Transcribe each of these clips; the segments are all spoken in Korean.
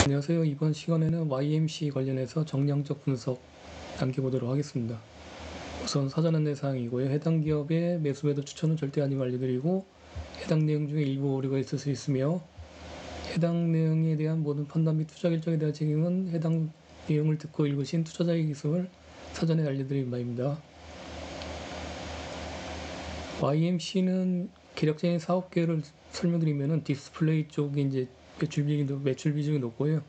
안녕하세요. 이번 시간에는 YMC 관련해서 정량적 분석 남겨보도록 하겠습니다. 우선 사전 안내사항이고요. 해당 기업의 매수 매도 추천은 절대 아니고 알려드리고, 해당 내용 중에 일부 오류가 있을 수 있으며 해당 내용에 대한 모든 판단 및 투자 결정에 대한 책임은 해당 내용을 듣고 읽으신 투자자의 있음을 사전에 알려드린 바입니다. YMC는 개략적인 사업계를 설명드리면은 디스플레이 쪽이 이제 매출 비중이 높고요.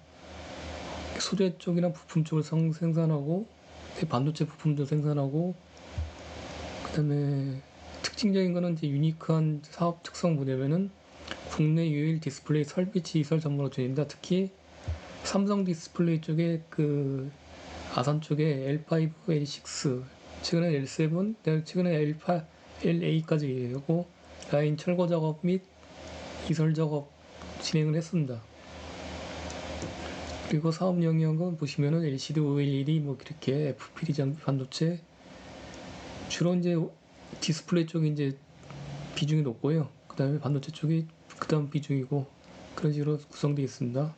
소재 쪽이나 부품 쪽을 생산하고, 반도체 부품도 생산하고, 그 다음에 특징적인 거는 이제 유니크한 사업 특성 뭐냐면은 국내 유일 디스플레이 설비치 이설 전문업체입니다. 특히 삼성 디스플레이 쪽에 아산 쪽에 L5, L6, 최근에 L7, 최근에 L8, LA까지 하고 라인 철거 작업 및 이설 작업 진행을 했습니다. 그리고 사업 영역은 보시면은 LCD, OLED 뭐 이렇게 FPD 장비, 반도체 주로 이제 디스플레이 쪽이 이제 비중이 높고요. 그 다음에 반도체 쪽이 그 다음 비중이고 그런 식으로 구성되어 있습니다.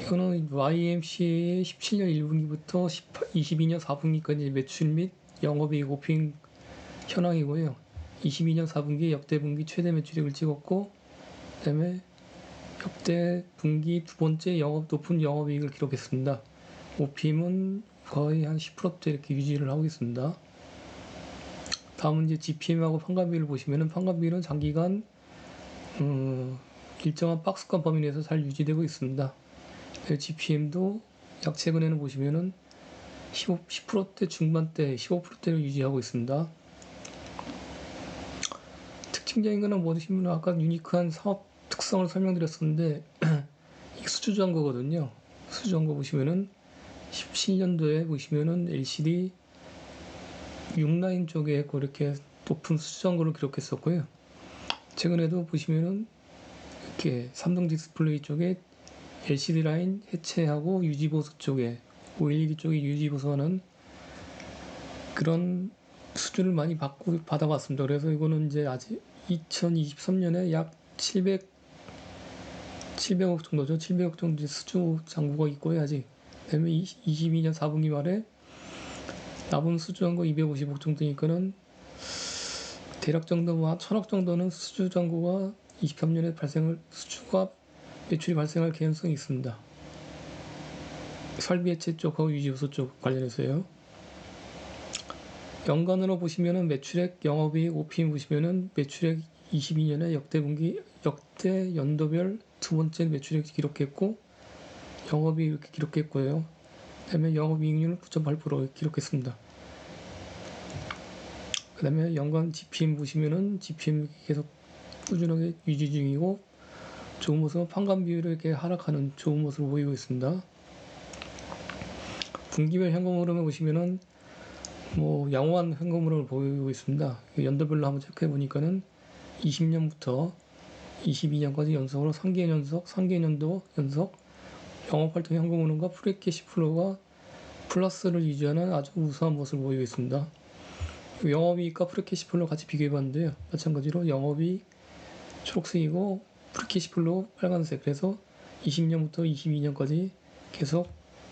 이거는 YMC의 17년 1분기부터 22년 4분기까지 매출 및 영업이익 오핑 현황이고요. 22년 4분기 역대 분기 최대 매출액을 찍었고, 그 다음에 역대 분기 두 번째 높은 영업이익을 기록했습니다. OPM은 거의 한 10%대 이렇게 유지를 하고 있습니다. 다음은 이제 GPM하고 판관비를 보시면은 판관비는 장기간 일정한 박스권 범위 내에서 잘 유지되고 있습니다. GPM도 약 최근에는 보시면은 10%대 중반대, 15%대를 유지하고 있습니다. 특징적인 거는 뭐시면 아까 유니크한 사업 특성을 설명드렸었는데 이게 수주광고거든요. 수주광고 보시면은 17년도에 보시면은 LCD 6라인 쪽에 그렇게 높은 수주광고를 기록했었고요. 최근에도 보시면은 이렇게 삼성 디스플레이 쪽에 LCD 라인 해체하고 유지보수 쪽에 OLED 쪽에 유지보수하는 그런 수주를 많이 받아봤습니다. 그래서 이거는 이제 아직 2023년에 약 700억 정도죠. 700억 정도 수주 잔고가 있고요. 아직. 그다음에 22년 4분기 말에 남은 수주한 거 250억 정도니까는 대략 정도 한 1000억 정도는 수주 잔고가 23년에 수주가 매출이 발생할 개연성이 있습니다. 설비 해체 쪽하고 유지보수 쪽 관련해서요. 연간으로 보시면은 매출액, 영업이익, OPM 보시면은 매출액 22년에 역대 연도별 두 번째 매출액 기록했고, 영업이익 이렇게 기록했고요. 그 다음에 영업이익률은 9.8% 기록했습니다. 그 다음에 연간 GPM 보시면은 GPM 계속 꾸준하게 유지 중이고, 좋은 모습은 판관 비율이 이렇게 하락하는 좋은 모습을 보이고 있습니다. 분기별 현금 흐름을 보시면은 양호한 현금 흐름을 보이고 있습니다. 연도별로 한번 체크해 보니까는 20년부터 22년까지 연속으로 3개년도 연속 영업활동 현금 흐름과 프리캐시 플로우가 플러스를 유지하는 아주 우수한 모습을 보이고 있습니다. 영업이익과 프리캐시 플로우 같이 비교해 봤는데요. 마찬가지로 영업이익 초록색이고 프리캐시 플로우 빨간색. 그래서 20년부터 22년까지 계속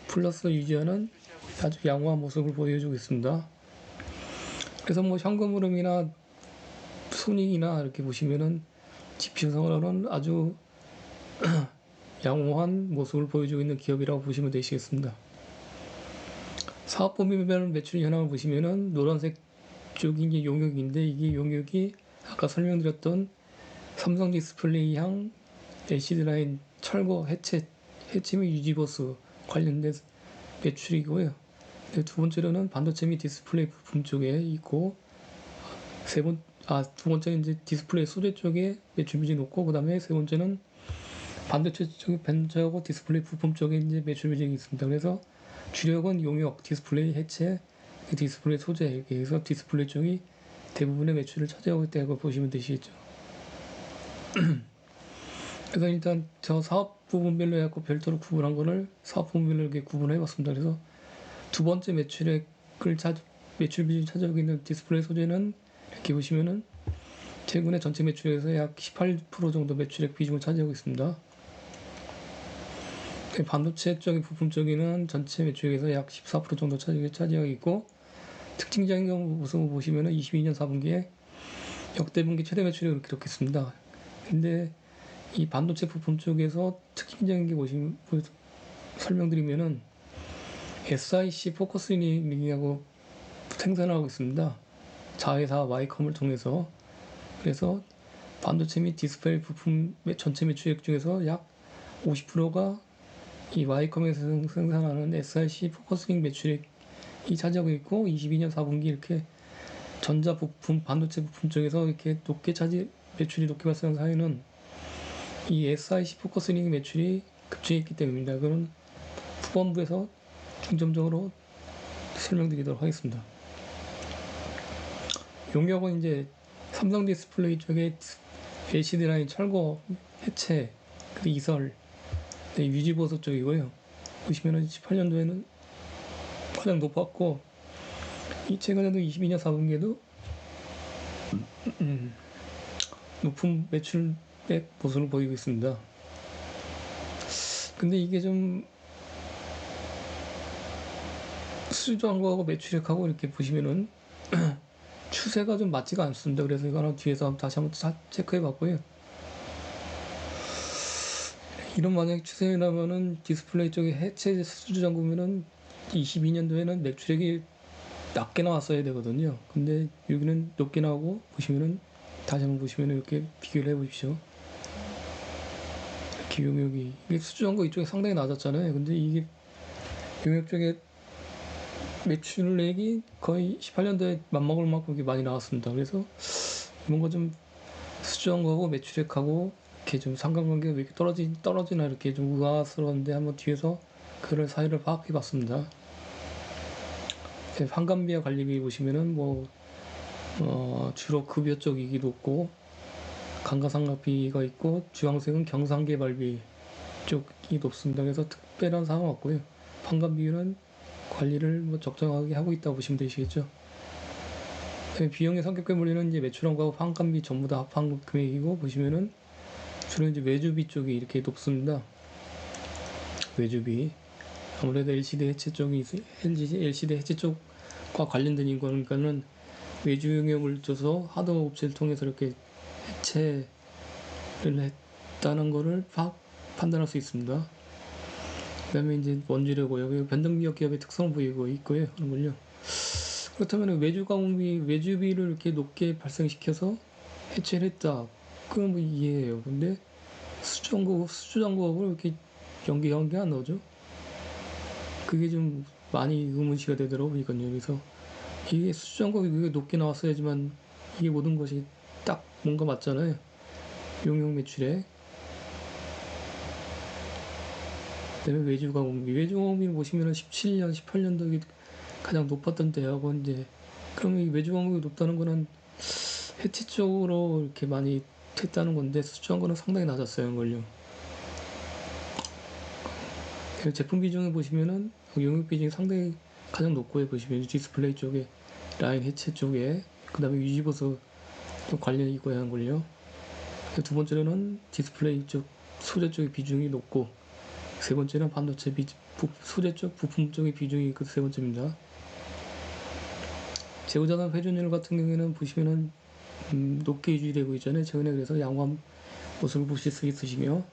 플러스 유지하는 아주 양호한 모습을 보여주고 있습니다. 그래서 현금 흐름이나 손익이나 이렇게 보시면은 지표상으로는 아주 양호한 모습을 보여주고 있는 기업이라고 보시면 되시겠습니다. 사업 범위별 매출 현황을 보시면은 노란색 쪽이 이제 용역인데, 이게 용역이 아까 설명드렸던 삼성 디스플레이향 LCD 라인 철거 해체 및 유지보수 관련된 매출이고요. 두 번째로는 반도체 및 디스플레이 부품 쪽에 있고, 두 번째는 이제 디스플레이 소재 쪽에 매출 비중이 높고, 그 다음에 세 번째는 반도체 쪽에 벤처하고 디스플레이 부품 쪽에 이제 매출 비중이 있습니다. 그래서 주력은 용역, 디스플레이 해체, 디스플레이 소재, 이렇게 해서 디스플레이 쪽이 대부분의 매출을 차지하고 있다고 보시면 되시겠죠. 그래서 일단 저 사업 부분별로 해갖고 별도로 구분한 거를 사업 부분별로 이렇게 구분해 봤습니다. 그래서 두 번째 매출 비중을 차지하고 있는 디스플레이 소재는 이렇게 보시면은 최근에 전체 매출액에서 약 18% 정도 매출액 비중을 차지하고 있습니다. 반도체 쪽의 부품 쪽에는 전체 매출액에서 약 14% 정도 차지하고 있고, 특징적인 모습을 보시면 22년 4분기에 역대 분기 최대 매출액을 기록했습니다. 근데 이 반도체 부품 쪽에서 특징적인 게 설명드리면은 SiC 포커스링하고 생산하고 있습니다. 자회사 와이컴을 통해서. 그래서 반도체 및 디스플레이 부품 전체 매출액 중에서 약 50%가 이 와이컴에서 생산하는 SiC 포커스링 매출액이 차지하고 있고, 22년 4분기 이렇게 전자 부품, 반도체 부품 쪽에서 이렇게 매출이 높게 발생한 사유는 이 SiC 포커스링 매출이 급증했기 때문입니다. 그건 후반부에서 중점적으로 설명드리도록 하겠습니다. 용역은 이제 삼성 디스플레이 쪽에 LCD 라인 철거, 해체, 이설, 유지 보수 쪽이고요. 보시면은 18년도에는 가장 높았고, 이 최근에도 22년 4분기에도 높은 매출액 모습을 보이고 있습니다. 근데 이게 좀 수주한 거하고 매출액하고 이렇게 보시면은 추세가 좀 맞지가 않습니다. 그래서 이거는 뒤에서 다시 한번 체크해 봤고요. 이런 만약 추세라면은 디스플레이 쪽에 해체 수주 잔고면은 22년도에는 매출액이 낮게 나왔어야 되거든요. 근데 여기는 높게 나오고, 보시면은 다시 한번 보시면은 이렇게 비교를 해 보십시오. 이렇게 용역이 이게 수주 잔고 이쪽에 상당히 낮았잖아요. 근데 이게 용역 쪽에 매출액이 거의 18년도에 맞먹을 만큼 이렇게 많이 나왔습니다. 그래서 뭔가 좀 수주한 거하고 매출액하고 이렇게 좀 상관관계가 왜 이렇게 떨어지나 이렇게 좀 의아스러운데, 한번 뒤에서 그런 사이를 파악해 봤습니다. 환관비와 관리비 보시면은 주로 급여 쪽이 높고, 감가상각비가 있고, 주황색은 경상개발비 쪽이 높습니다. 그래서 특별한 사항은 없고요. 환관비는 관리를 적정하게 하고 있다고 보시면 되시겠죠. 비용의 성격에 몰리는 이제 매출원과 환관비 전부 다 합한 금액이고, 보시면은 주로 이제 외주비 쪽이 이렇게 높습니다. 외주비. 아무래도 LCD 해체 쪽과 관련된 거니까는 외주 용역을 줘서 하드웨어 업체를 통해서 이렇게 해체를 했다는 거를 판단할 수 있습니다. 그 다음에 이제 원재료고요. 변동미역 기업의 특성을 보이고 있고요. 하는군요. 그렇다면 외주비를 이렇게 높게 발생시켜서 해체를 했다. 그건 뭐 이해해요. 근데 수주잔고하고 이렇게 연계 안 나오죠? 그게 좀 많이 의문시가 되더라고요. 이건요. 그래서 이게 수주잔고가 높게 나왔어야지만 이게 모든 것이 딱 뭔가 맞잖아요. 용역 매출에. 그다음에 외주가공비 보시면은 17년, 18년도 가장 높았던 때하고 이제, 그러면 이 외주가공비 높다는 거는 해체 쪽으로 이렇게 많이 했다는 건데, 수주한 거는 상당히 낮았어요. 걸요. 제품 비중을 보시면은 용역 비중이 상당히 가장 높고요. 보시면 디스플레이 쪽에 라인 해체 쪽에, 그 다음에 유지보수 또 관련이 있고야 하는 걸요. 두 번째로는 디스플레이 쪽 소재 쪽의 비중이 높고, 세 번째는 반도체 소재 쪽 부품 쪽의 비중이 그 세 번째입니다. 재고자산 회전율 같은 경우에는 보시면은 높게 유지되고 있잖아요. 최근에. 그래서 양호한 모습을 보실 수 있으시며,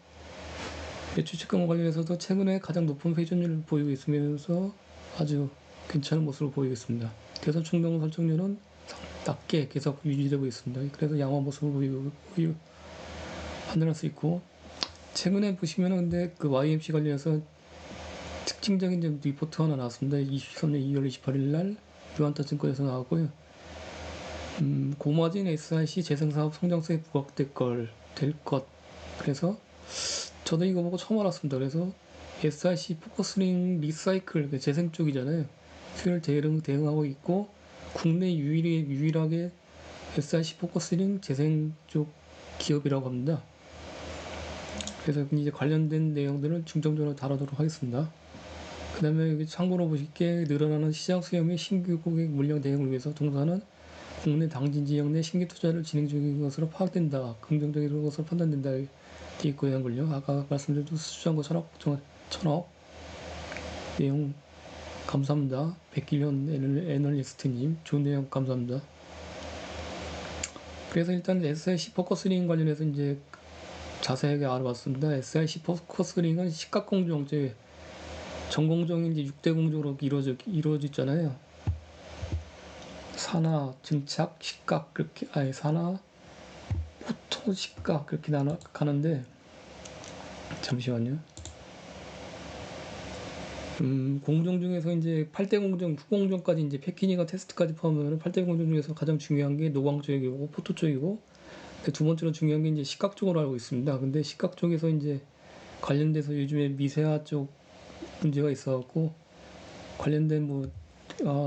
매출 측정과 관련해서도 최근에 가장 높은 회전율을 보이고 있으면서 아주 괜찮은 모습을 보이고 있습니다. 대선 충동 설정률은 낮게 계속 유지되고 있습니다. 그래서 양호한 모습을 보이고 판단할 수 있고, 최근에 보시면은 근데 그 YMC 관련해서 특징적인 리포트 하나 나왔습니다. 23년 2월 28일 날 유한타증권에서 나왔고요. 고마진 SiC 재생사업 성장성이 부각될 것. 그래서 저도 이거 보고 처음 알았습니다. 그래서 SiC 포커스링 리사이클, 재생 쪽이잖아요. 수요를 대응하고 있고, 국내 유일하게 SiC 포커스링 재생 쪽 기업이라고 합니다. 그래서 이제 관련된 내용들을 중점적으로 다루도록 하겠습니다. 그 다음에 여기 참고로 보실 게, 늘어나는 시장 수요 및 신규 고객 물량 대응을 위해서 동사는 국내 당진 지역 내 신규 투자를 진행 중인 것으로 파악된다. 긍정적인 것으로 판단된다. 돼 있고요, 한걸요. 아까 말씀드린 수주한 거 천억. 내용 감사합니다. 백길현 애널리스트님, 좋은 내용 감사합니다. 그래서 일단 SIC 포커스링 관련해서 이제 자세하게 알아봤습니다. SIC 포커스링은 시각공정, 전공정이 이제 6대 공정으로 이루어졌잖아요. 산화, 증착, 시각, 그렇게, 산화, 포토, 시각, 그렇게 가는데, 잠시만요. 공정 중에서 이제 8대 공정, 후공정까지 이제 패키징과 테스트까지 포함하면 8대 공정 중에서 가장 중요한 게 노광 쪽이고, 포토 쪽이고, 두 번째로 중요한 게 이제 시각 쪽으로 알고 있습니다. 근데 시각 쪽에서 이제 관련돼서 요즘에 미세화 쪽 문제가 있어갖고, 관련된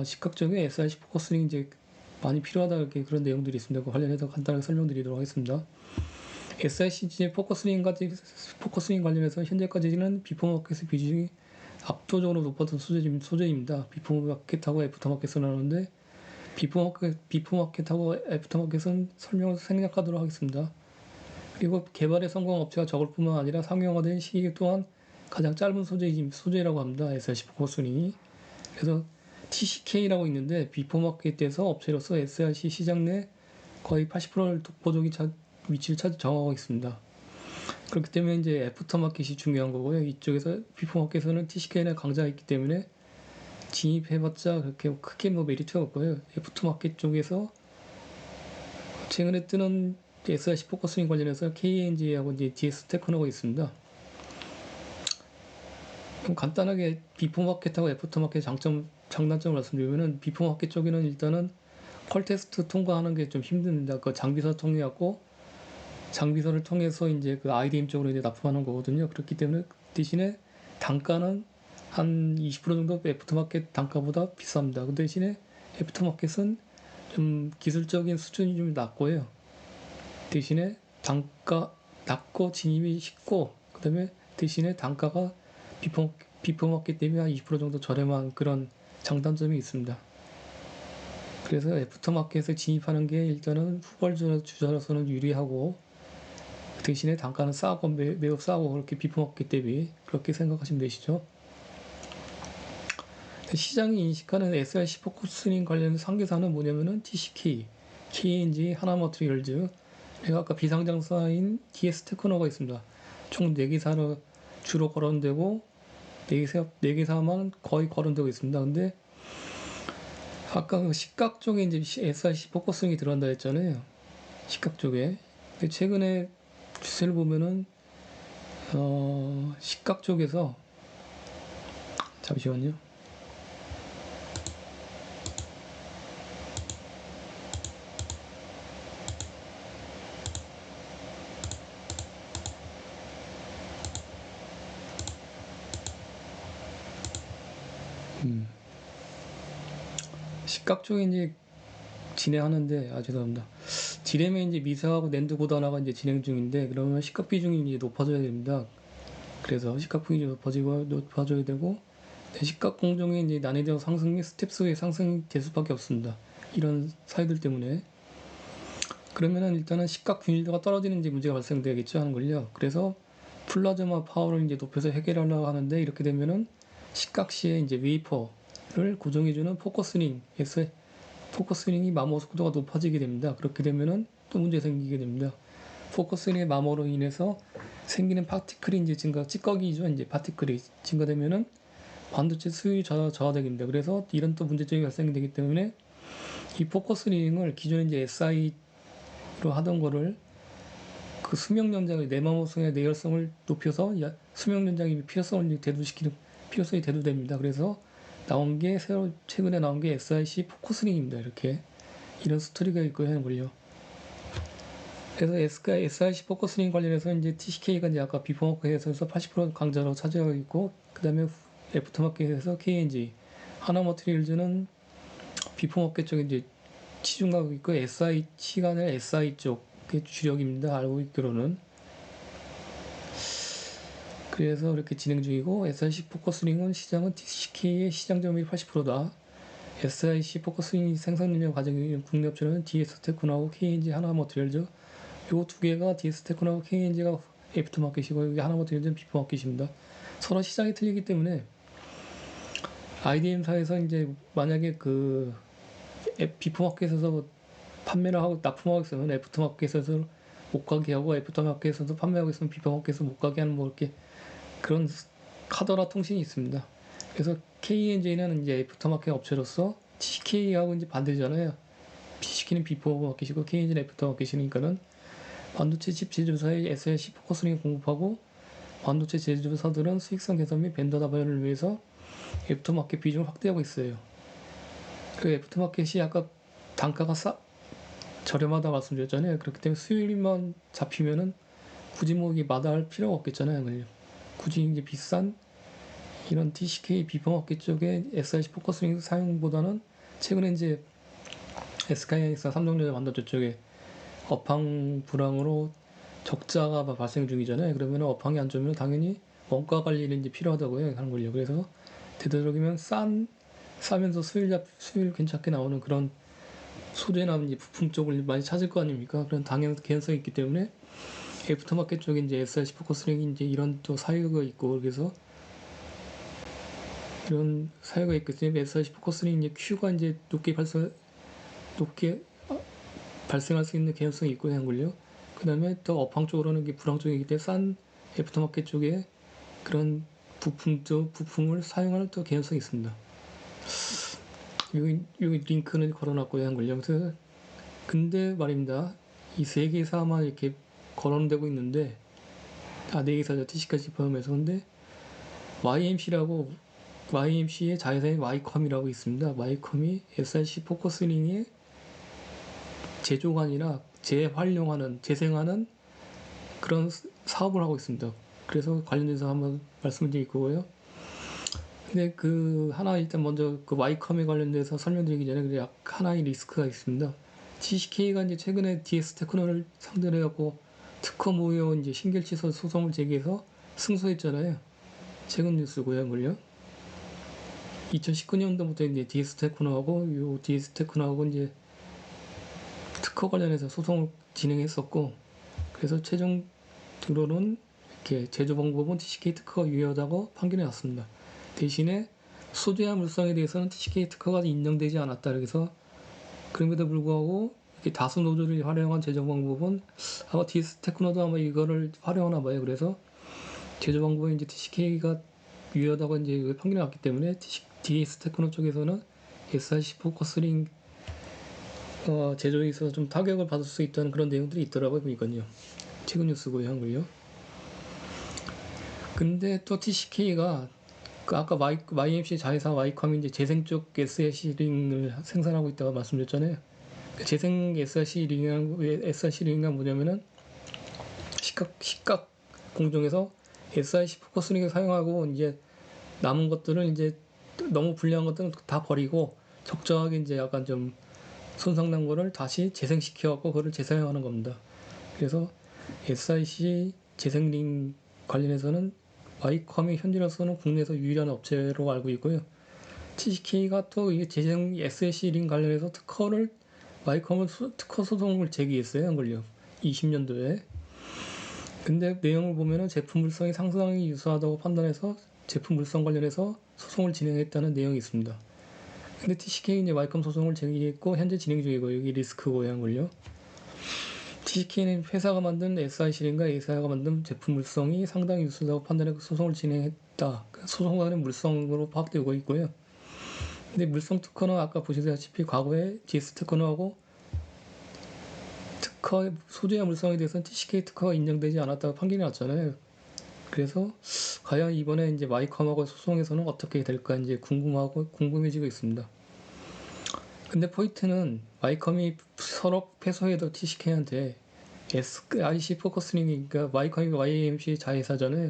시각 쪽에 SIC 포커스링 이제 많이 필요하다, 이렇게 그런 내용들이 있습니다. 그 관련해서 간단하게 설명드리도록 하겠습니다. SIC 포커스링 관련해서 현재까지는 비포 마켓의 비중이 압도적으로 높았던 소재입니다. 비포 마켓하고 애프터 마켓을 하는데, 비포 마켓하고 애프터 마켓은 설명을 생략하도록 하겠습니다. 그리고 개발에 성공한 업체가 적을 뿐만 아니라 상용화된 시기 또한 가장 짧은 소재라고 합니다. SIC 포커스링이. 그래서 TCK라고 있는데, 비포 마켓에서 업체로서 SIC 시장 내 거의 80%를 독보적인 위치를 정하고 있습니다. 그렇기 때문에 이제 애프터 마켓이 중요한 거고요. 이쪽에서 비포 마켓에서는 TCK나 강자가 있기 때문에 진입해봤자 그렇게 크게 메리트가 없고요. 애프터 마켓 쪽에서 최근에 뜨는 SIC 포커스링 관련해서 KNG하고 이제 DS 테크노가 있습니다. 그럼 간단하게 비포 마켓하고 애프터 마켓 장단점을 말씀드리면은, 비포 마켓 쪽에는 일단은 펄 테스트 통과하는 게 좀 힘듭니다. 그 장비서 통해갖고 장비서를 통해서 이제 그 IDM 쪽으로 이제 납품하는 거거든요. 그렇기 때문에 대신에 단가는 한 20% 정도 애프터 마켓 단가보다 비쌉니다. 그 대신에 애프터 마켓은 좀 기술적인 수준이 좀 낮고요. 대신에 단가 낮고 진입이 쉽고, 그 다음에 대신에 단가가 비포 마켓 대비 한 20% 정도 저렴한 그런 장단점이 있습니다. 그래서 애프터 마켓에 진입하는 게 일단은 후발주자로서는 유리하고, 대신에 단가는 싸고 매우 싸고, 그렇게 비포 마켓 대비 그렇게 생각하시면 되시죠. 시장이 인식하는 SIC 포커스링 관련 상계사는 뭐냐면은 TCK, KNG, 하나마트리얼즈, 그리고 아까 비상장사인 DS 테크노가 있습니다. 총 4개사로 주로 거론되고, 4개사만 거의 거론되고 있습니다. 근데 아까 그 시각 쪽에 이제 SIC 포커스링이 들어간다 했잖아요. 시각 쪽에. 최근에 추세를 보면은 시각 쪽에서, 잠시만요. 시각 쪽에 이제 진행하는데, 죄송합니다. 디램의 이제 미세하고 낸드 고단화가 이제 진행 중인데, 그러면 시각 비중이 이제 높아져야 됩니다. 그래서 시각 비중이 높아져야 되고, 시각 공정의 이제 난이도 상승이 스텝스의 상승이 될 수밖에 없습니다. 이런 사유들 때문에. 그러면은 일단은 시각 균일도가 떨어지는 이제 문제가 발생되겠죠, 하는 걸요. 그래서 플라즈마 파워를 이제 높여서 해결하려고 하는데, 이렇게 되면은 시각시에 이제 웨이퍼를 고정해주는 포커스링이 마모 속도가 높아지게 됩니다. 그렇게 되면은 또 문제 생기게 됩니다. 포커스링의 마모로 인해서 생기는 파티클이 이제 찌꺼기죠. 이제 파티클이 증가되면은 반도체 수율이 저하되게 됩니다. 그래서 이런 또 문제점이 발생되기 때문에 이 포커스링을 기존에 이제 SI로 하던 거를 그 수명 연장의 내마모성의 내열성을 높여서 수명 연장의 필요성이 대두됩니다. 그래서 최근에 나온 게 SIC 포커스링입니다. 이렇게 이런 스토리가 있고 하는 걸요. 그래서 SIC 포커스링 관련해서 이제 TCK가 이제 아까 비포 마켓에서 80% 강자로 차지하고 있고, 그 다음에 애프터 마켓에서 KNG, 하나마트리얼즈는 비포 마켓 쪽에 이제 치중하고 있고, SIC가 아니라 SI 쪽의 주력입니다. 알고 있기로는. 그래서 이렇게 진행 중이고, SIC 포커스링은 시장은 TCK의 시장 점유율이 80%다. SIC 포커스윙 생산 능력 가지고 있는 국내 업체는 DS테크노하고 KNG 하나머티리얼즈. 요 두 개가 DS테크노하고 KNG가 애프터마켓이고 여기 하나머티리얼즈는 비포마켓입니다. 서로 시장이 틀리기 때문에 IDM사에서 이제 만약에 그 비포마켓에서 판매를 하고 납품하고 있으면 애프터마켓에서 못 가게 하고 애프터마켓에서 판매하고 있으면 비포마켓에서 못 가게 하는 뭐 이렇게 그런 카더라 통신이 있습니다. 그래서 KNJ는 이제 애프터마켓 업체로서 TCK하고 이제 반대잖아요. TCK는 비포마켓이고 KNJ는 애프터마켓이니까는 반도체 칩 제조사의 SLC 포커스링을 공급하고 반도체 제조사들은 수익성 개선 및 벤더 다변을 위해서 애프터마켓 비중을 확대하고 있어요. 그 애프터마켓이 아까 단가가 저렴하다 말씀드렸잖아요. 그렇기 때문에 수율만 잡히면은 굳이 뭐 이게 마다할 필요가 없겠잖아요. 굳이 이제 비싼 이런 TCK 비포마켓 쪽에 SIC 포커스링 사용보다는 최근에 이제 SK하이닉스나 삼성전자 반도체 쪽에 업황 불황으로 적자가 발생 중이잖아요. 그러면 업황이 안 좋으면 당연히 원가 관리를 이제 필요하다고 하는 걸요. 그래서 되도록이면 싸면서 수율 괜찮게 나오는 그런 소재나 이제 부품 쪽을 많이 찾을 거 아닙니까? 그런 당연 개연성이 있기 때문에 애프터마켓 쪽에 이제 SIC 포커스링이 이제 이런 또 사유가 있고 그래서 이런 사유가 있기 때문에 SIC 포커스링 이제 Q가 이제 높게 발생할 수 있는 개연성이 있고 하는 걸요. 그 다음에 또 업황 쪽으로는 이게 불황 쪽이기 때문에 싼 애프터마켓 쪽에 그런 부품을 사용하는 또 개연성이 있습니다. 여기 링크는 걸어놨고요, 한 걸요. 그래서 근데 말입니다. 이 세 개사만 이렇게 거론되고 있는데 네 개사죠. TC까지 포함해서. 근데 YMC의 자회사인 Y컴이라고 있습니다. Y컴이 SIC 포커스링의 제조가 아니라 재생하는 그런 사업을 하고 있습니다. 그래서 관련돼서 한번 말씀을 드릴 거고요. 근데 그 하나 일단 먼저 그 Y컴에 관련돼서 설명드리기 전에 하나의 리스크가 있습니다. TCK가 이제 최근에 DS테크노를 상대로 해갖고 특허 무효 이제 신결취소 소송을 제기해서 승소했잖아요. 최근 뉴스고요, 물요. 2019년도부터 이제 DS테크노하고 이제 특허 관련해서 소송을 진행했었고, 그래서 최종적으로는 이렇게 제조 방법은 TCK 특허가 유효하다고 판결이 났습니다. 대신에 소재와 물성에 대해서는 TCK 특허가 인정되지 않았다. 그래서 그럼에도 불구하고 이렇게 다수 노즐을 활용한 제조 방법은 아마 DS테크노도 아마 이거를 활용하나 봐요. 그래서 제조 방법에 이제 TCK가 유효하다고 이제 판결이 났기 때문에 DS테크노 쪽에서는 SIC 포커스링 제조에 있어서 좀 타격을 받을 수 있다는 그런 내용들이 있더라고요. 보니까요. 최근 뉴스고요, 한걸요. 근데 또 TCK가 아까 YMC 자회사 Y컴이 이제 재생 쪽 SIC 링을 생산하고 있다고 말씀드렸잖아요. 재생 SIC 링이 뭐냐면은 시각 공정에서 SIC 포커스링을 사용하고 이제 남은 것들은 이제 너무 불리한 것들은 다 버리고 적정하게 이제 약간 좀 손상난 거를 다시 재생시켜갖고 그거를 재사용하는 겁니다. 그래서 SIC 재생링 관련해서는 Y컴이 현재로서는 국내에서 유일한 업체로 알고 있고요. TCK가 또 이 재생 SIC 링 관련해서 Y컴은 특허 소송을 제기했어요. 한 걸요. 20년도에. 근데 내용을 보면은 제품 물성이 상당히 유사하다고 판단해서 제품 물성 관련해서 소송을 진행했다는 내용이 있습니다. 근데 TCK는 이제 Y컴 소송을 제기했고 현재 진행 중이고 여기 리스크고요, 한 걸요. TCK는 회사가 만든 SIC링과 A사가 만든 제품 물성이 상당히 유사하다고 판단해서 소송을 진행했다. 소송관의 물성으로 파악되고 있고요. 근데 물성 특허는 아까 보시다시피 과거에 DS테크노하고 소재와 물성에 대해서는 TCK 특허가 인정되지 않았다고 판결이 났잖아요. 그래서 과연 이번에 이제 Y컴하고 소송에서는 어떻게 될까 이제 궁금해지고 있습니다. 근데 포인트는 Y컴이 서로 패소해도 TCK한테 SIC 포커스링이 그러니까 Y컴이 YMC 자회사잖아요.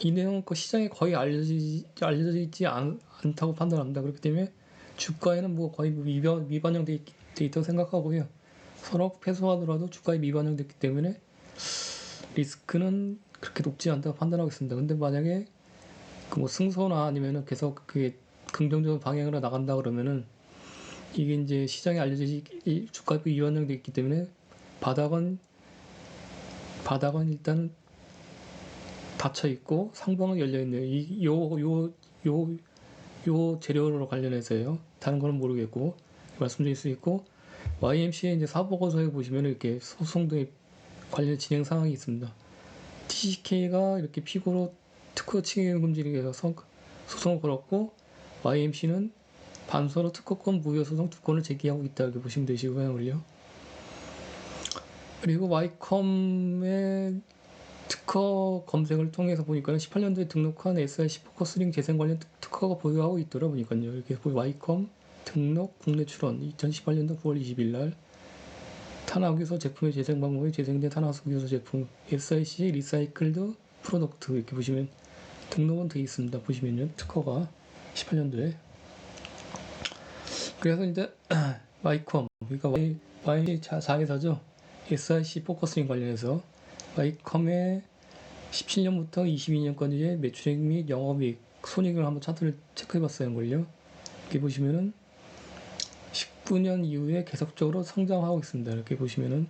이 내용은 그 시장에 거의 알려지지 않다고 판단합니다. 그렇기 때문에 주가에는 뭐 거의 미반영돼 있다고 생각하고요. 서로 패소하더라도 주가에 미반영됐기 때문에 리스크는 그렇게 높지 않다고 판단하고 있습니다. 근데 만약에 그 뭐 승소나 아니면은 계속 그게 긍정적인 방향으로 나간다 그러면은 이게 이제 시장에 알려진 주가표 이완형되어 있기 때문에 바닥은 일단 닫혀 있고 상방은 열려 있네요. 요 재료로 관련해서요. 다른 거는 모르겠고 말씀드릴 수 있고, YMCA 이제 사보고서에 보시면 이렇게 소송 등 관련 진행 상황이 있습니다. TCK가 이렇게 피고로 특허 침해 금지를 해서 소송을 걸었고, YMC는 반서로 특허권 무효 소송 2건을 제기하고 있다, 이렇게 보시면 되시고요. 그리고 와이컴의 특허 검색을 통해서 보니까 18년도에 등록한 SIC 포커스링 재생 관련 특허가 보유하고 있더라 보니까요. 이렇게 와이컴 등록 국내 출원 2018년도 9월 20일 날 탄화기소 제품의 재생 방법에 재생된 탄화기소 제품 SIC 리사이클드 프로덕트, 이렇게 보시면 등록은 되어 있습니다. 보시면요, 특허가 18년도에. 그래서 이제 와이컴, 그러니까 Y 자회사죠. SIC 포커스링 관련해서 와이컴의 17년부터 22년까지의 매출액 및 영업이익, 손익을 한번 차트를 체크해봤어요. 걸요. 이렇게 보시면은 19년 이후에 계속적으로 성장하고 있습니다. 이렇게 보시면은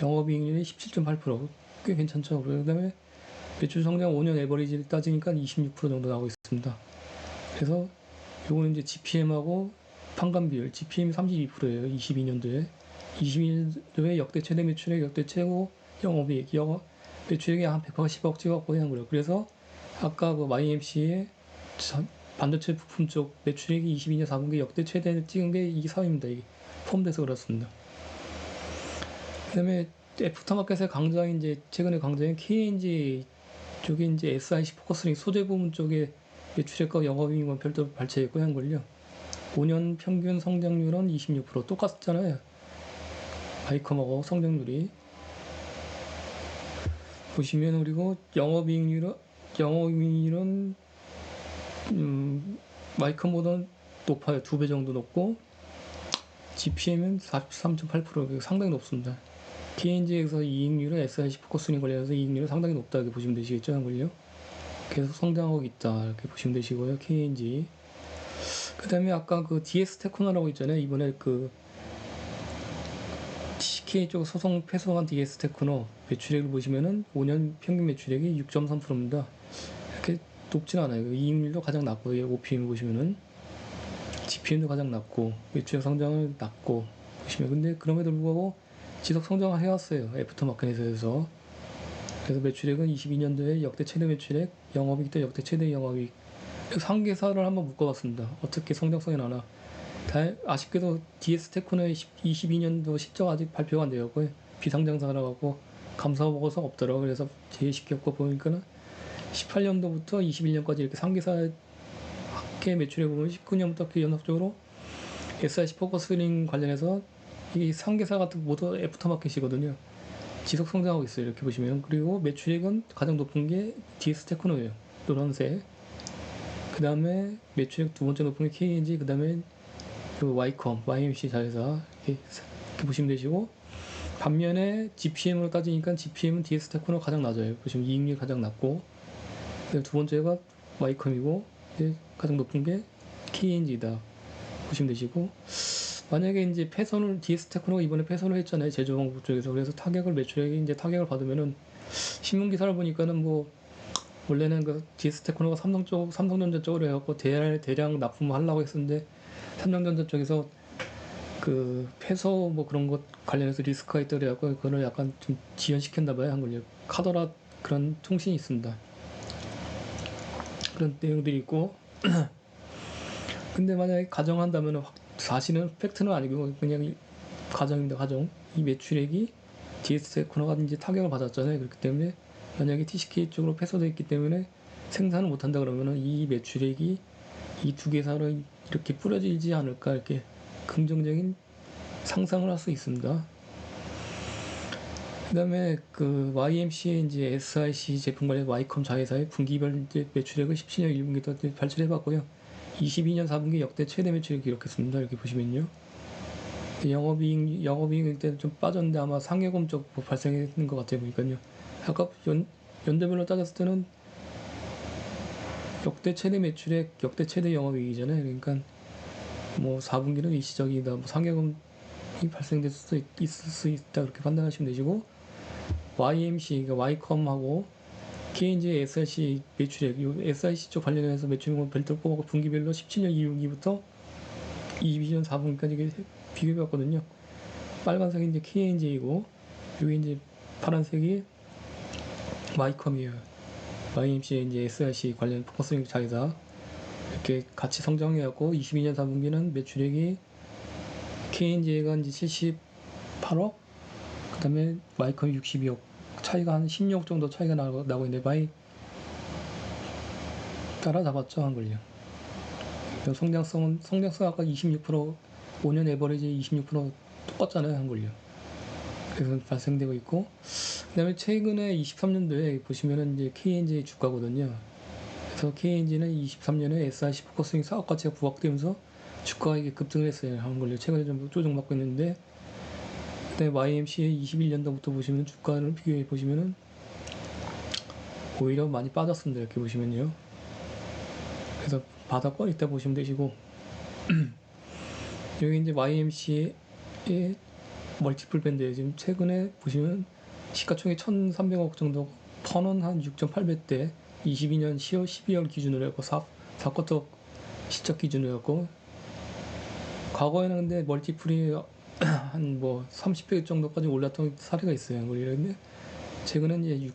영업이익률이 17.8%, 꽤 괜찮죠. 그 다음에 매출 성장 5년 에버리지를 따지니까 26% 정도 나오고 있습니다. 그래서 요거는 이제 GPM하고 판관 비율, GPM이 32%예요. 22년도에. 22년도에 역대 최대 매출액, 역대 최고 영업이익, 매출액이 한 180억 찍었고 하는 거예요. 그래서 아까 그 YMC의 반도체 부품 쪽 매출액이 22년 4분기 역대 최대를 찍은 게 이 사업입니다. 이게 포함돼서 그렇습니다. 그 다음에 애프터마켓의 강자인 이제 최근에 강자인 KNG 쪽에 이제 SIC 포커스링 소재 부분 쪽에 매출액과 영업이익만 별도로 발췌했고 한 걸요. 5년 평균 성장률은 26%, 똑같잖아요. 아이컴하고 성장률이. 보시면 그리고 영업이익률은 마이컴보다 높아요. 2배 정도 높고 GPM은 43.8%, 상당히 높습니다. KNG에서 이익률은 SIC 포커스링 관련해서 이익률은 상당히 높다, 이렇게 보시면 되시겠죠. 한걸요. 계속 성장하고 있다, 이렇게 보시면 되시고요. KNG. 그 다음에 아까 그 DS 테크노라고 있잖아요. 이번에 그 TCK 쪽 소송 패소한 DS 테크노 매출액을 보시면은 5년 평균 매출액이 6.3%입니다. 이렇게 높진 않아요. 이익률도 가장 낮고, OPM 보시면은 GPM도 가장 낮고, 매출액 성장은 낮고 보시면, 근데 그럼에도 불구하고 지속 성장을 해왔어요. 애프터마켓에서. 그래서 매출액은 22년도에 역대 최대 매출액, 영업이익 때 역대 최대 영업이익. 상계사를 한번 묶어봤습니다. 어떻게 성장성이 나나. 아쉽게도 DS 테크노의 22년도 실적 아직 발표가 안 되었고요. 비상장사라 갖고 감사 보고서 없더라고요. 그래서 제시켰고 보니까는 18년도부터 21년까지 이렇게 상계사 합계 매출액 보면 19년부터 연속적으로 SIC 포커스링 관련해서 이 상계사 같은 모두 애프터마켓이거든요. 지속 성장하고 있어요. 이렇게 보시면. 그리고 매출액은 가장 높은 게 DS 테크노예요. 노란색. 그 다음에 매출액 두 번째 높은 게 KNG, 그 다음에 그 와이컴, YMC 자회사, 이렇게 보시면 되시고, 반면에 GPM으로 따지니까 GPM은 DS 테크노가 가장 낮아요. 보시면 이익률이 가장 낮고, 두 번째가 와이컴이고, 가장 높은 게 KNG다 보시면 되시고, 만약에 이제 DS 테크노가 이번에 패선을 했잖아요. 제조방법 쪽에서. 그래서 매출액이 이제 타격을 받으면은, 신문기사를 보니까는 뭐, 원래는 그 DS 테크노가 삼성전자 쪽으로 해갖고 대량 납품을 하려고 했었는데, 삼성전자 쪽에서 그 패소 뭐 그런 것 관련해서 리스크가 있다 그래갖고 그걸 약간 좀 지연시켰나 봐요. 한걸요. 카더라 그런 통신이 있습니다. 그런 내용들이 있고. 근데 만약에 가정한다면 사실은 팩트는 아니고 그냥 가정입니다. 가정. 이 매출액이 DS 테크노가 이제 타격을 받았잖아요. 그렇기 때문에 만약에 TCK 쪽으로 패소되어 있기 때문에 생산을 못한다 그러면은 이 매출액이 이 두 개사로 이렇게 뿌려지지 않을까, 이렇게 긍정적인 상상을 할 수 있습니다. 그 다음에 그 YMC의 이제 SIC 제품 관련 와이컴 자회사의 분기별 이제 매출액을 17년 1분기 때 발표를 해봤고요. 22년 4분기 역대 최대 매출을 기록했습니다. 이렇게 보시면요. 영업이익 때는 좀 빠졌는데 아마 상여금 쪽 발생했는 것 같아요. 보니까요. 아까 연도별로 따졌을 때는 역대 최대 매출액, 역대 최대 영업이익이잖아요. 그러니까 뭐 4분기는 일시적이다, 뭐 상여금이 발생될 수도 있을 수 있다, 그렇게 판단하시면 되시고, YMC, 그러니까 Y컴하고 KNG의 SRC 매출액, 요 SRC 쪽 관련해서 매출액을 별도로 뽑아서 분기별로 17년 2분기부터 22년 4분기까지 이렇게 비교해봤거든요. 빨간색이 이제 KNG이고, 여기 이제 파란색이 Y컴이에요. YMC의 이제 SRC 관련 포커스링 자회사. 이렇게 같이 성장해갖고 22년 4분기는 매출액이 KNG가 이제 78억, 그 다음에 Y컴이 62억, 차이가 한 16억 정도 차이가 나고 있는데 많이 따라잡았죠, 한걸요. 성장성 아까 26%, 5년 에버리지 26% 똑같잖아요, 한걸요. 그래서 발생되고 있고, 그 다음에 최근에 23년도에 보시면은 이제 KNG의 주가거든요. 그래서 KNG는 23년에 SRC 포커스링 사업 가치가 부각되면서 주가가 이게 급등을 했어요, 한걸요. 최근에 좀 조정받고 있는데, 그다음에 YMC의 21년도부터 보시면 주가를 비교해 보시면은 오히려 많이 빠졌습니다. 이렇게 보시면요. 그래서 바닥권 있다 보시면 되시고, 여기 이제 YMC의 멀티플 밴드에 지금 최근에 보시면 시가총액 1,300억 정도, 펀은 한 6.8배대, 22년 10월, 12월 기준으로 했고, 4쿼터 시적 기준으로 했고, 과거에는 근데 멀티플이 한 뭐 30배 정도까지 올랐던 사례가 있어요. 그런데 최근에 이제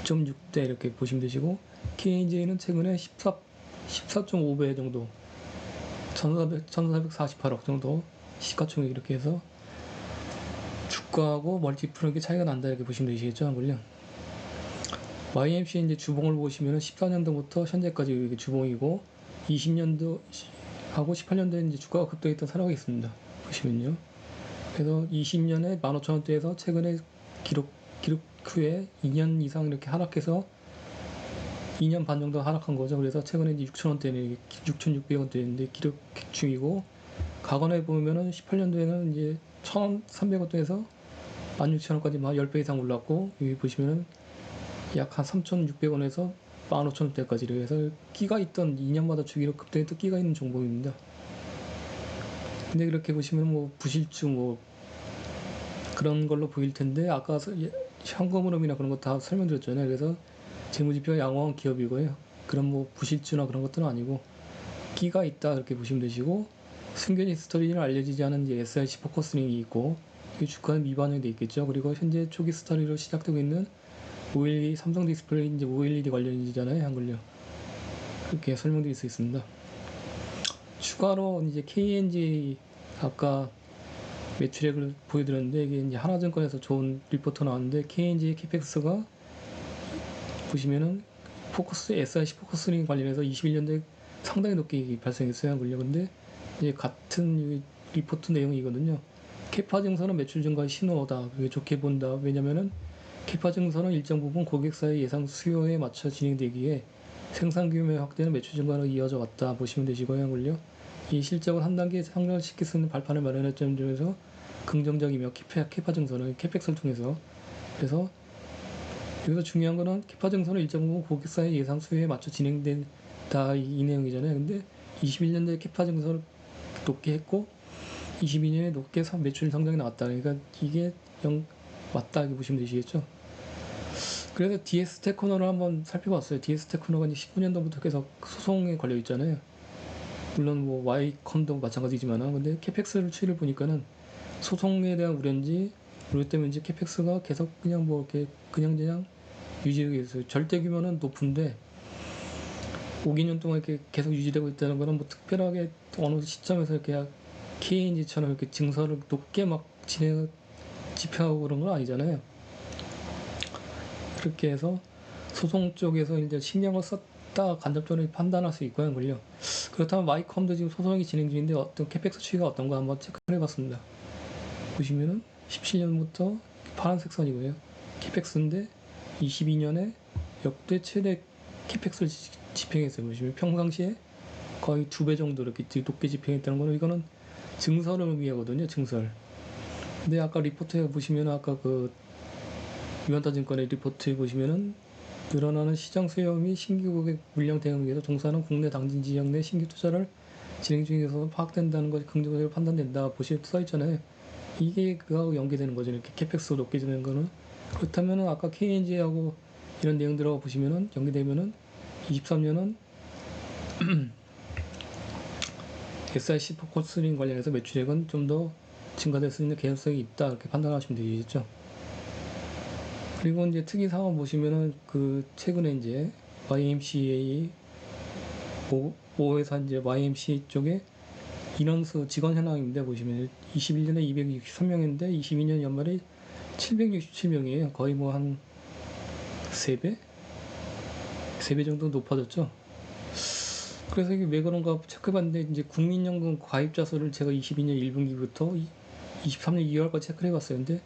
6.6대 이렇게 보시면 되시고, KNG는 최근에 14.5배 정도, 1,448억 정도 시가총액 이렇게 해서 주가하고 멀티플에게 차이가 난다, 이렇게 보시면 되시겠죠, 한걸요. YMC 이제 주봉을 보시면 14년도부터 현재까지 이게 주봉이고, 20년도 하고 18년도에 이제 주가가 급등했던 사례가 있습니다. 보시면요. 그래서 20년에 15,000원대에서 최근에 기록 후에 2년 이상 이렇게 하락해서 2년 반 정도 하락한 거죠. 그래서 최근에 이제 6,000원대는 6,600원대인데 기록 중이고, 과거에 보면은 18년도에는 이제 1,300원대에서 16,000원까지 막 10배 이상 올랐고, 여기 보시면은 약 한 3,600원에서 15,000원대까지 해서 끼가 있던 2년마다 주기로 급등했던 끼가 있는 종목입니다. 근데 그렇게 보시면 뭐 부실주 뭐 그런 걸로 보일 텐데, 아까 현금 흐름이나 그런 거 다 설명드렸잖아요. 그래서 재무지표가 양호한 기업이고요. 그런 뭐 부실주나 그런 것들은 아니고 끼가 있다, 이렇게 보시면 되시고, 숨겨진 스토리는 알려지지 않은 이제 SRC 포커스링이 있고, 이 주가는 미반영이 돼 있겠죠. 그리고 현재 초기 스토리로 시작되고 있는 OLED, 삼성 디스플레이 이제 OLED 관련이잖아요, 한글요. 그렇게 설명드릴 수 있습니다. 추가로 이제 KNG 아까 매출액을 보여드렸는데, 이게 이제 하나증권에서 좋은 리포트 나왔는데, KNG 캐펙스가 보시면은 SRC 포커스링 관련해서 21년도에 상당히 높게 발생했어요, 한글요. 근데 이제 같은 리포트 내용이거든요. 캐파 증설은 매출 증가의 신호다, 그게 좋게 본다. 왜냐면은 캐파 증설은 일정 부분 고객사의 예상 수요에 맞춰 진행되기에 생산 규모의 확대는 매출 증가로 이어져 왔다, 보시면 되시고요, 한글요. 이 실적은 한 단계 상승시킬 수 있는 발판을 마련했던 점에서 긍정적이며, 캐파 증설은 캐펙스를 통해서. 그래서 여기서 중요한 거는 캐파 증설은 일정 부분 고객사의 예상 수요에 맞춰 진행된다, 이 내용이잖아요. 근데 21년도에 캐파 증설을 높게 했고 22년에 높게 매출 성장이 나왔다. 그러니까 이게 맞다, 이렇게 보시면 되시겠죠. 그래서 DS 테크노를 한번 살펴봤어요. DS 테크노가 이제 19년도부터 계속 소송에 걸려 있잖아요. 물론 뭐 Y컴도 마찬가지지만, 근데 캐펙스를 추이를 보니까는 소송에 대한 우려 때문에 이제 캐펙스가 계속 그냥 뭐 이렇게 그냥 유지되고 있어요. 절대 규모는 높은데 5, 6년 동안 이렇게 계속 유지되고 있다는 거는 뭐 특별하게 어느 시점에서 이렇게 KNG처럼 이렇게 증설을 높게 막 집행하고 그런 건 아니잖아요. 그렇게 해서 소송 쪽에서 이제 신경을 썼다, 간접적으로 판단할 수 있고요, 그걸요. 그렇다면 마이컴도 지금 소송이 진행 중인데 어떤 캐펙스 추이가 어떤가 한번 체크를 해봤습니다. 보시면은 17년부터 파란색 선이고요, 캐펙스인데 22년에 역대 최대 캐펙스를 집행했어요. 보시면 평상시에 거의 2배 정도 이렇게 높게 집행했다는 거는, 이거는 증설을 의미하거든요, 증설. 근데 아까 리포트에 보시면, 아까 그 유한타증권의 리포트에 보시면은 늘어나는 시장 수요 및 신규 고객 물량 대응에 위해서 종사하는 국내 당진 지역 내 신규 투자를 진행 중에서 파악된다는 것이 긍정적으로 판단된다 보시에 써 있잖아요. 이게 그거하고 연계되는 거죠. 이렇게 캐펙스가 높게 되는 거는. 그렇다면은 아까 KNG하고 이런 내용들하고 보시면은 연계되면은 23년은 SIC 포커스링 관련해서 매출액은 좀 더 증가될 수 있는 개연성이 있다 이렇게 판단하시면 되겠죠. 그리고 이제 특이 사업 보시면은 그 최근에 이제 YMCA 모회사 이제 YMCA 쪽에 인원수 직원 현황인데 보시면 21년에 263명인데 22년 연말에 767명이에요. 거의 뭐 한 3배? 3배 정도 높아졌죠. 그래서 이게 왜 그런가 체크해봤는데 이제 국민연금 가입자 수를 제가 22년 1분기부터 23년 2월까지 체크를 해봤어요. 근데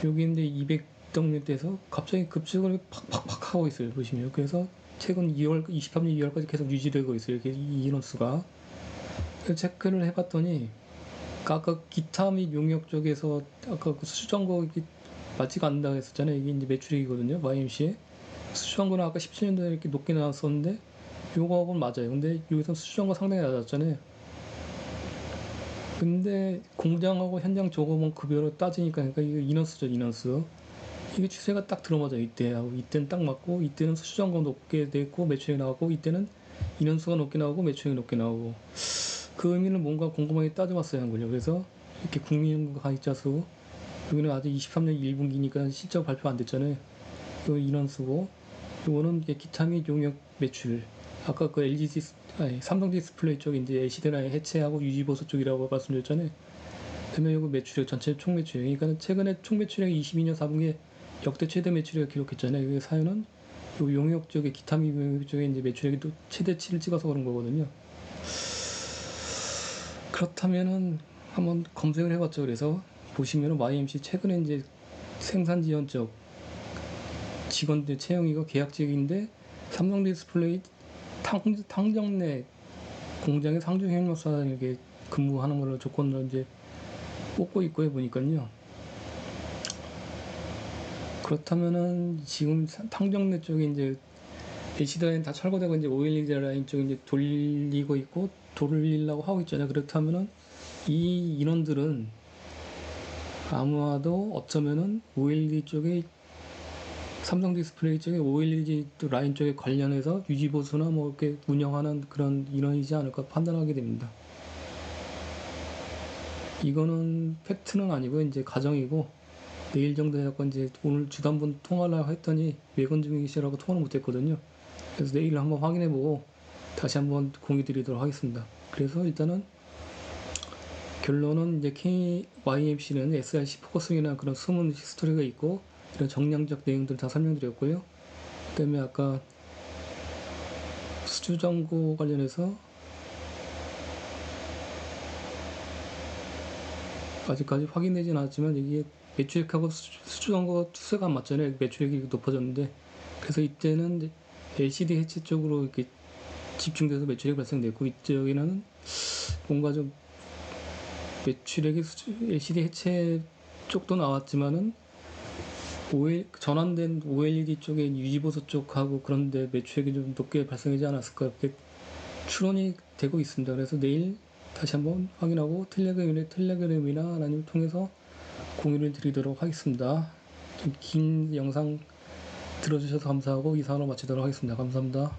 여기 있는데 200명대에서 갑자기 급증을 팍팍팍 하고 있어요. 보시면. 그래서 최근 23년 2월까지 계속 유지되고 있어요. 이렇게 이 인원수가. 그래서 체크를 해봤더니 아까 기타 및 용역 쪽에서 아까 그 수주광고 맞지가 않는다고 했었잖아요. 이게 이제 매출액이거든요. YMC에. 수주광고는 아까 17년도에 이렇게 높게 나왔었는데 요거하고는 맞아요. 근데 여기서 수주광고 상당히 낮았잖아요. 근데 공장하고 현장 조업원 급여로 따지니까 그러니까 이게 인원수죠. 인원수. 이게 추세가 딱 들어맞아요. 이때하고 이때는 딱 맞고 이때는 수주광고 높게 됐고 매출액이 나오고 이때는 인원수가 높게 나오고 매출액이 높게 나오고 그 의미는 뭔가 곰곰하게 따져봤어야 한 거죠. 그래서 이렇게 국민연금 가입자 수 여기는 아직 23년 1분기니까 실적 발표 안 됐잖아요. 그 인원수고 요거는 이제 기타 및 용역 매출 아까 그 삼성 디스플레이 쪽에 이제 LCD 라인 해체하고 유지보수 쪽이라고 말씀드렸잖아요. 그러면 요거 매출액 전체 총 매출액 그러니까 최근에 총 매출액이 22년 4분기에 역대 최대 매출액을 기록했잖아요. 그 사연은 요 용역 쪽에 기타 및 용역 쪽에 이제 매출액이 또 최대치를 찍어서 그런 거거든요. 그렇다면은 한번 검색을 해봤죠. 그래서 보시면은 YMC 최근에 이제 생산 지원 쪽 직원들 채용이고 계약직인데 삼성 디스플레이 탕정 내 공장의 상주 협력사에게 근무하는 걸로 조건으로 이제 뽑고 있고 보니까요. 그렇다면은 지금 탕정내 쪽에 이제 LCD 라인 다 철거되고 이제 OLED 라인 쪽 이제 돌리고 있고 돌리려고 하고 있잖아요. 그렇다면은 이 인원들은 아마도 어쩌면은 OLED 쪽에 삼성 디스플레이 쪽에 OLED 라인 쪽에 관련해서 유지보수나 뭐 이렇게 운영하는 그런 인원이지 않을까 판단하게 됩니다. 이거는 팩트는 아니고 이제 가정이고 내일 정도 해갖고 이제 오늘 주단분 통화를 했더니 외근 중이시라고 통화를 못했거든요. 그래서 내일 한번 확인해보고 다시 한번 공유드리도록 하겠습니다. 그래서 일단은 결론은 이제 YMC는 SRC 포커싱이나 그런 숨은 스토리가 있고 이런 정량적 내용들 다 설명드렸고요. 그 다음에 아까 수주정고 관련해서 아직까지 확인되진 않았지만 이게 매출액하고 수주정고가 추세가 안 맞잖아요. 매출액이 높아졌는데 그래서 이때는 LCD 해체 쪽으로 이렇게 집중돼서 매출액이 발생됐고 이쪽에는 뭔가 좀 매출액이 LCD 해체 쪽도 나왔지만은 전환된 OLED 쪽에 유지보수 쪽하고 그런데 매출액이 좀 높게 발생하지 않았을까 이렇게 추론이 되고 있습니다. 그래서 내일 다시 한번 확인하고 텔레그램이나 아니면 통해서 공유를 드리도록 하겠습니다. 좀 긴 영상 들어주셔서 감사하고 이상으로 마치도록 하겠습니다. 감사합니다.